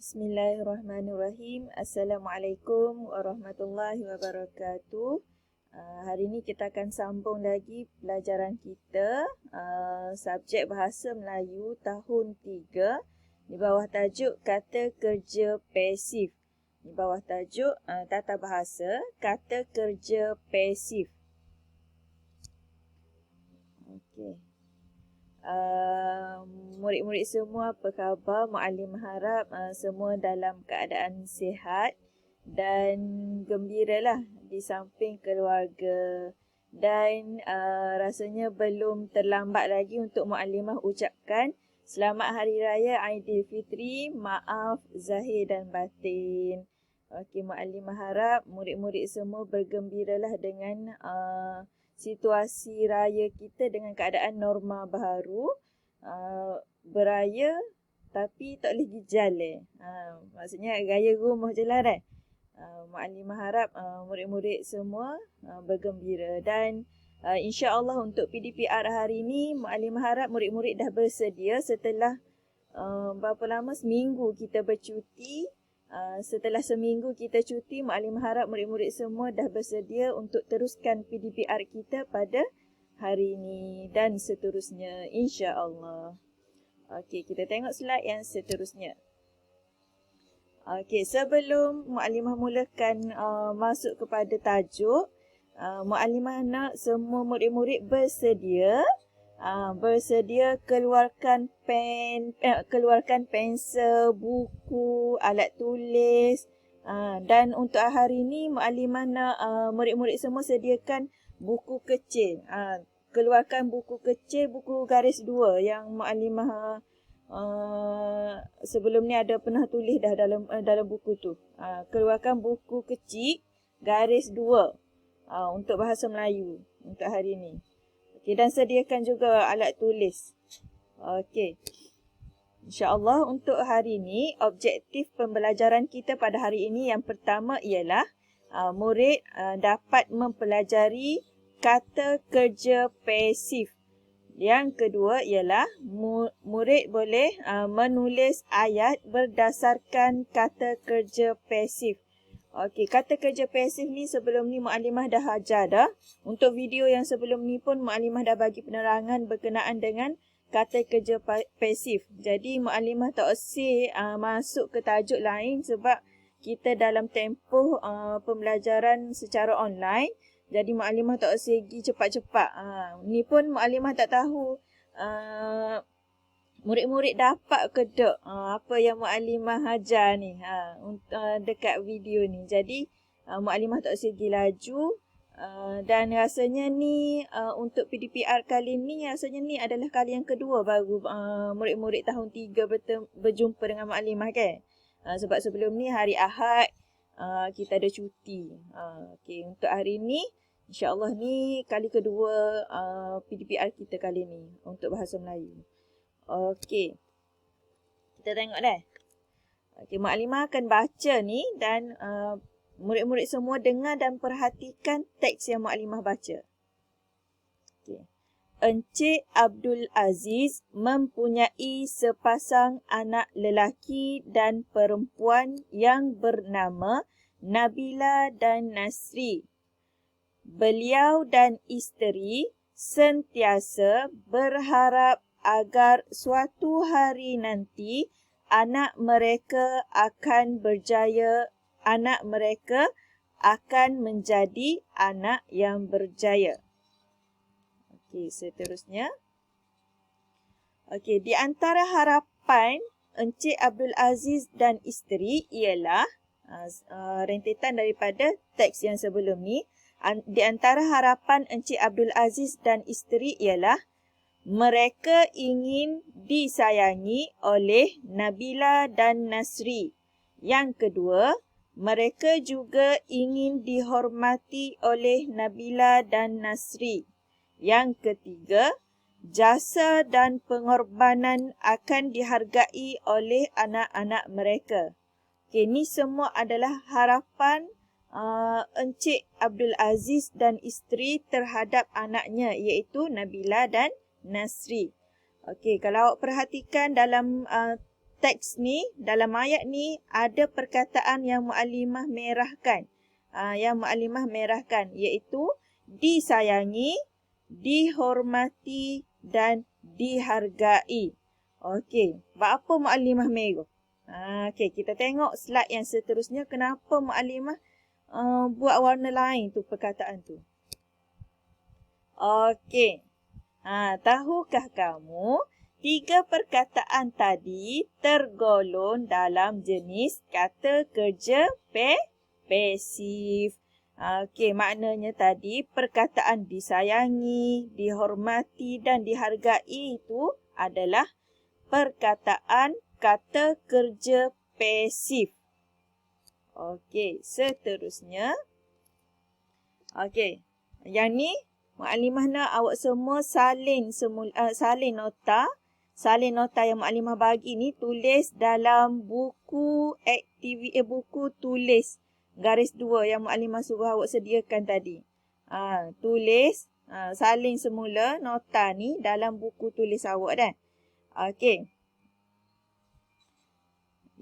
Bismillahirrahmanirrahim. Assalamualaikum warahmatullahi wabarakatuh. Hari ini kita akan sambung lagi pelajaran kita, subjek Bahasa Melayu tahun 3 di bawah tajuk kata kerja pasif. Di bawah tajuk tata bahasa kata kerja pasif. Okey. Murid-murid semua apa khabar? Muallim harap semua dalam keadaan sihat dan gembiralah di samping keluarga. Dan rasanya belum terlambat lagi untuk muallimah ucapkan selamat hari raya Aidilfitri, maaf zahir dan batin. Okey, muallimah harap murid-murid semua bergembiralah dengan situasi raya kita dengan keadaan norma baru, beraya tapi tak boleh pergi jalan. Maksudnya gaya rumah je lah kan. Muallimah harap murid-murid semua bergembira dan insya-Allah untuk PDPR hari ini muallimah harap murid-murid dah bersedia setelah berapa lama, seminggu kita bercuti. Setelah seminggu kita cuti, muallimah harap murid-murid semua dah bersedia untuk teruskan PDPR kita pada hari ini dan seterusnya, insya-Allah. Okey, kita tengok slide yang seterusnya. Okey, sebelum muallimah mulakan masuk kepada tajuk, muallimah nak semua murid-murid bersedia keluarkan keluarkan pensel, buku, alat tulis. Dan untuk hari ini muallimah nak murid-murid semua sediakan buku kecil. Keluarkan buku kecil, buku garis 2 yang muallimah sebelum ni ada pernah tulis dah dalam buku tu. Keluarkan buku kecil garis 2 untuk bahasa Melayu untuk hari ini. Okey, dan sediakan juga alat tulis. Okey. InsyaAllah untuk hari ini, objektif pembelajaran kita pada hari ini yang pertama ialah murid dapat mempelajari kata kerja pasif. Yang kedua ialah murid boleh menulis ayat berdasarkan kata kerja pasif. Okey, kata kerja pasif ni sebelum ni muallimah dah ajar dah. Untuk video yang sebelum ni pun muallimah dah bagi penerangan berkenaan dengan kata kerja pasif. Jadi muallimah tak usah masuk ke tajuk lain sebab kita dalam tempoh pembelajaran secara online. Jadi muallimah tak usah pergi cepat-cepat. Ni pun muallimah tak tahu murid-murid dapat ke tak apa yang muallimah ajar ni dekat video ni. Jadi muallimah tak usah pergi laju. Dan rasanya ni untuk PDPR kali ni, rasanya ni adalah kali yang kedua baru murid-murid tahun 3 berjumpa dengan muallimah kan. Sebab sebelum ni hari Ahad kita ada cuti. Okay, untuk hari ni insya-Allah ni kali kedua PDPR kita kali ni untuk bahasa Melayu. Okey. Kita tengok dah. Okey, muallimah akan baca ni dan murid-murid semua dengar dan perhatikan teks yang muallimah baca. Okey. Encik Abdul Aziz mempunyai sepasang anak lelaki dan perempuan yang bernama Nabila dan Nasri. Beliau dan isteri sentiasa berharap agar suatu hari nanti anak mereka akan menjadi anak yang berjaya. Okey, seterusnya. Okey, di antara harapan Encik Abdul Aziz dan isteri ialah rentetan daripada teks yang sebelum ni. Di antara harapan Encik Abdul Aziz dan isteri ialah mereka ingin disayangi oleh Nabila dan Nasri. Yang kedua, mereka juga ingin dihormati oleh Nabila dan Nasri. Yang ketiga, jasa dan pengorbanan akan dihargai oleh anak-anak mereka. Okay, ini semua adalah harapan Encik Abdul Aziz dan isteri terhadap anaknya iaitu Nabila dan Nasri. Okey, kalau awak perhatikan dalam teks ni, dalam ayat ni ada perkataan yang muallimah merahkan. Yang muallimah merahkan iaitu disayangi, dihormati dan dihargai. Okey, buat apa muallimah merah? Okey, kita tengok slide yang seterusnya kenapa muallimah buat warna lain tu perkataan tu. Okey. Tahukah kamu 3 perkataan tadi tergolong dalam jenis kata kerja pasif. Okey, maknanya tadi perkataan disayangi, dihormati dan dihargai itu adalah perkataan kata kerja pasif. Okey, seterusnya. Okey, yang ni muallimah nak awak semua salin nota. Salin nota yang muallimah bagi ni tulis dalam buku buku tulis garis 2 yang muallimah suruh awak sediakan tadi. Tulis, salin semula nota ni dalam buku tulis awak dah. Okey.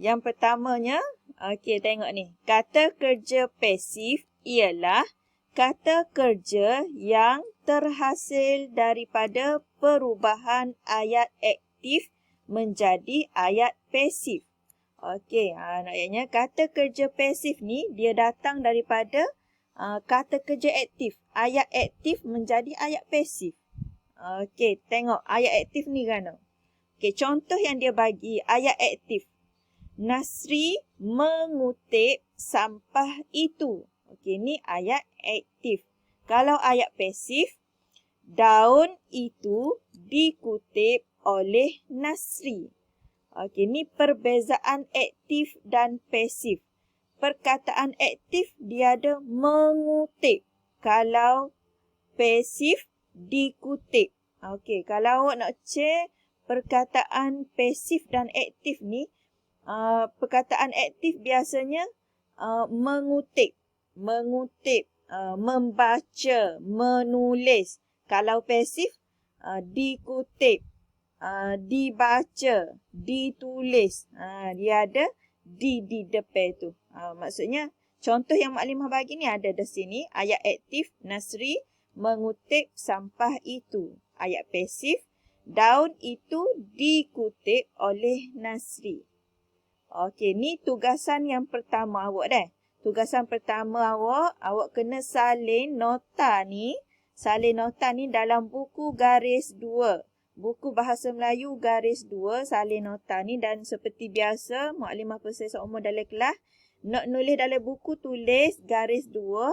Yang pertamanya, okey tengok ni. Kata kerja pasif ialah kata kerja yang terhasil daripada perubahan ayat aktif menjadi ayat pasif. Okey, naknya kata kerja pasif ni dia datang daripada kata kerja aktif. Ayat aktif menjadi ayat pasif. Okey, tengok ayat aktif ni kan. Okey, contoh yang dia bagi ayat aktif. Nasri mengutip sampah itu. Okey, ni ayat aktif. Kalau ayat pasif, daun itu dikutip oleh Nasri. Okey, ni perbezaan aktif dan pasif. Perkataan aktif dia ada mengutip. Kalau pasif dikutip. Okey, kalau awak nak check perkataan pasif dan aktif ni, perkataan aktif biasanya mengutip, membaca, menulis. Kalau pasif, dikutip, dibaca, ditulis. Dia ada di depan tu. Maksudnya, contoh yang maklimah bagi ni ada di sini. Ayat aktif, Nasri mengutip sampah itu. Ayat pasif, daun itu dikutip oleh Nasri. Okey, ni tugasan yang pertama awak dah. Tugasan pertama awak kena salin nota ni. Salin nota ni dalam buku garis 2. Buku Bahasa Melayu garis 2, salin nota ni. Dan seperti biasa, Mukadimah Persesa Umur dalam kelas, nak nulis dalam buku tulis garis 2.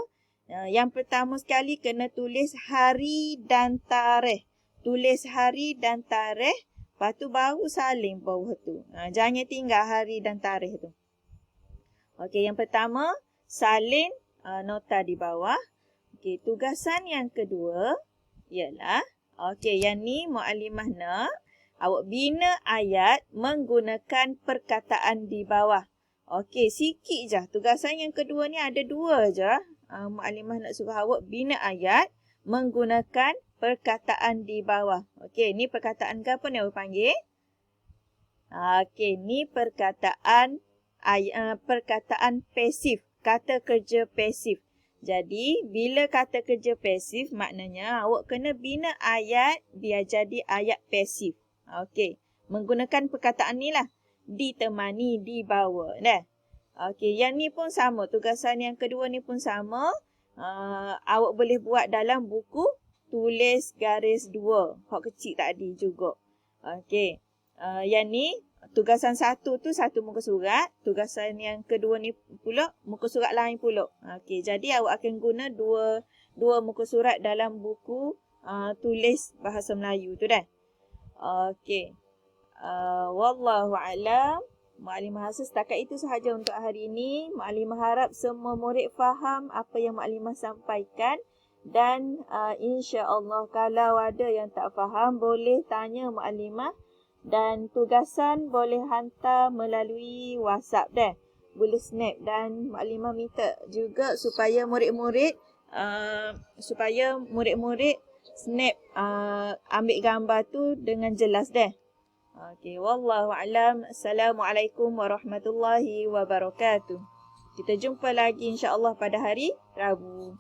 Yang pertama sekali kena tulis hari dan tarikh. Tulis hari dan tarikh. Lepas tu baru salin bawah tu. Jangan tinggal hari dan tarikh tu. Okey, yang pertama, salin nota di bawah. Okey, tugasan yang kedua ialah, okey, yang ni muallimah nak awak bina ayat menggunakan perkataan di bawah. Okey, sikit je. Tugasan yang kedua ni ada 2 je. Muallimah nak suruh awak bina ayat menggunakan perkataan di bawah. Okey, ni perkataan ke apa ni awak panggil? Okey, ni perkataan pasif. Kata kerja pasif. Jadi, bila kata kerja pasif, maknanya awak kena bina ayat biar jadi ayat pasif. Okey, menggunakan perkataan ni lah. Ditemani, dibawa. Dah. Okey, yang ni pun sama. Tugasan yang kedua ni pun sama. Awak boleh buat dalam buku tulis garis 2. Hak kecil tadi juga. Okey. Yang ni, tugasan 1 tu 1 muka surat. Tugasan yang kedua ni pula muka surat lain pula. Okey, jadi awak akan guna dua muka surat dalam buku tulis Bahasa Melayu tu dah. Okey. Wallahu a'lam. Mukadimah rasa setakat itu sahaja untuk hari ini. Mukadimah harap semua murid faham apa yang mukadimah sampaikan. Dan insya-Allah kalau ada yang tak faham boleh tanya mukadimah. Dan tugasan boleh hantar melalui WhatsApp dah. Boleh snap. Dan mukadimah minta juga supaya murid-murid snap ambil gambar tu dengan jelas dah. Okey, wallahu a'lam. Assalamualaikum warahmatullahi wabarakatuh. Kita jumpa lagi insya-Allah pada hari Rabu.